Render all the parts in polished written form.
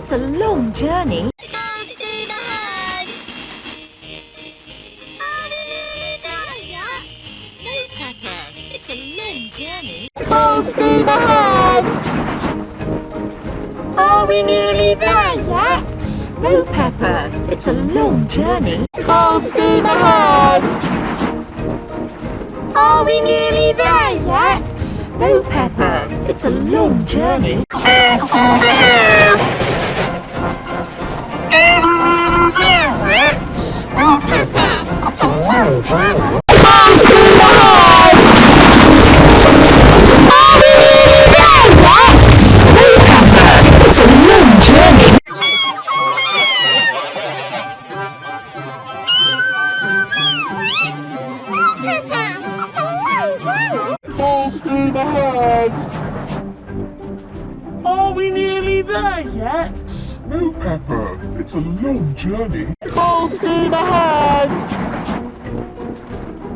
it's a long journey. Full steam ahead! Are we nearly there yet? No, Peppa, it's a long journey. Full steam ahead! Are we nearly there yet? No, Peppa, it's a long journey. Full steam ahead! Are we nearly there yet? No, Peppa, it's a long journey. Full steam ahead! Are we nearly there yet? No, Peppa, it's a long journey. Full steam ahead! Are we nearly there yet? No, Peppa, it's a long journey. Full steam ahead!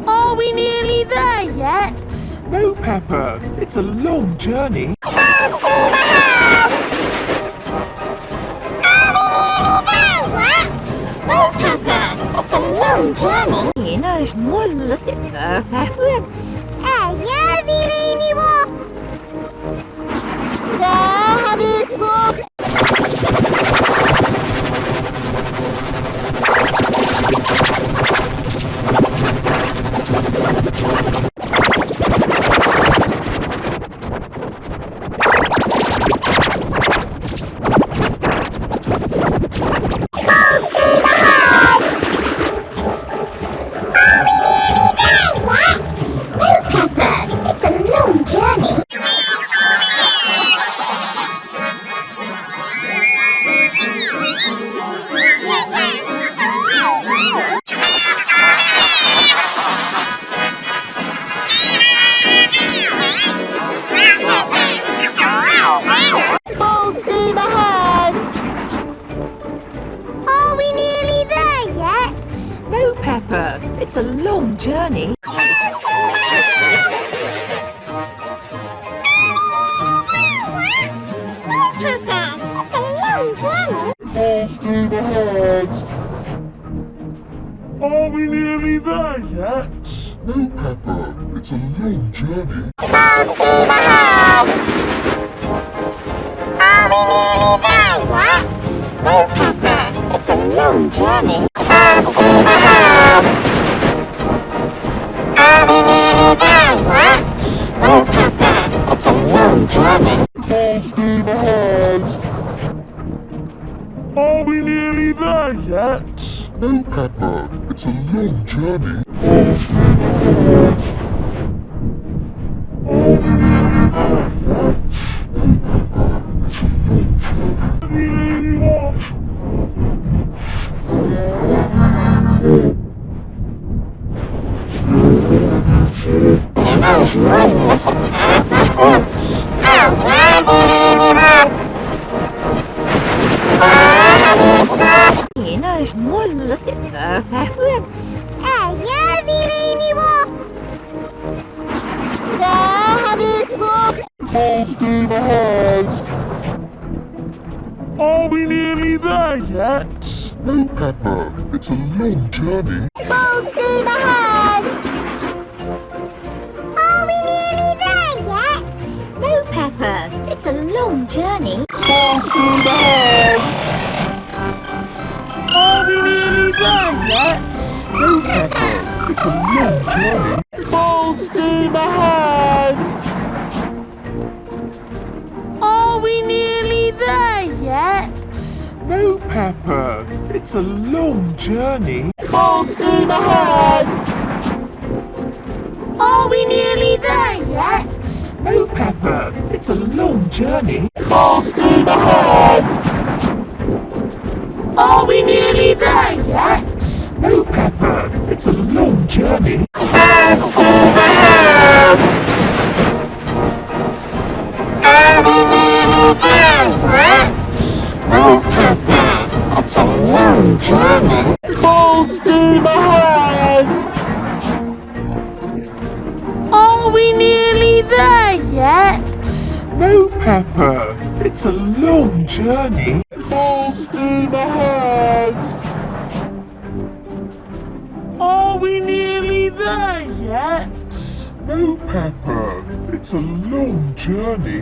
Are we nearly there yet? No, Peppa, it's a long journey. Full steam ahead! Are we nearly there yet? No, Peppa, it's a long journey. 你那是我了些个Peppa. Ja, Vireni var. Sahabitsuk. Full steam ahead! Are we nearly there yet? No, Peppa, it's a long journey. Full steam ahead! Are we nearly there yet? No, Peppa, it's a long journey. Full steam ahead! Are we nearly there yet? No, Peppa, it's a long journey. Full steam ahead! Are we nearly there yet? No, Peppa, it's a long journey. Full steam ahead! Are we nearly there yet? No, Peppa, it's a long journey. Full steam ahead! Are we nearly there yet? No, Peppa, it's a long journey. We nearly are. You know, it's more了些个Peppa. Ja, Vireni var. Sahabitsuk. Full steam ahead! Are we nearly there yet? No, Peppa, it's a long journey. Full steam ahead! Are we nearly there yet? No, Peppa, it's a long journey. Full steam ahead! Are we nearly there yet? No, Peppa, it's a long journey. Full steam ahead! Are we nearly there yet? No, Peppa, it's a long journey. Full steam ahead! Are we nearly there yet? No, Peppa, it's a long journey. Full steam ahead! Are we nearly there yet? No, Peppa, it's a long journey. Full steam ahead! Are we nearly there yet? No, Peppa, it's a long journey. Full steam ahead! Are we nearly there yet? No, Peppa, it's a long journey. Full Full steam ahead! Are we nearly there yet? No, Peppa. It's a long journey.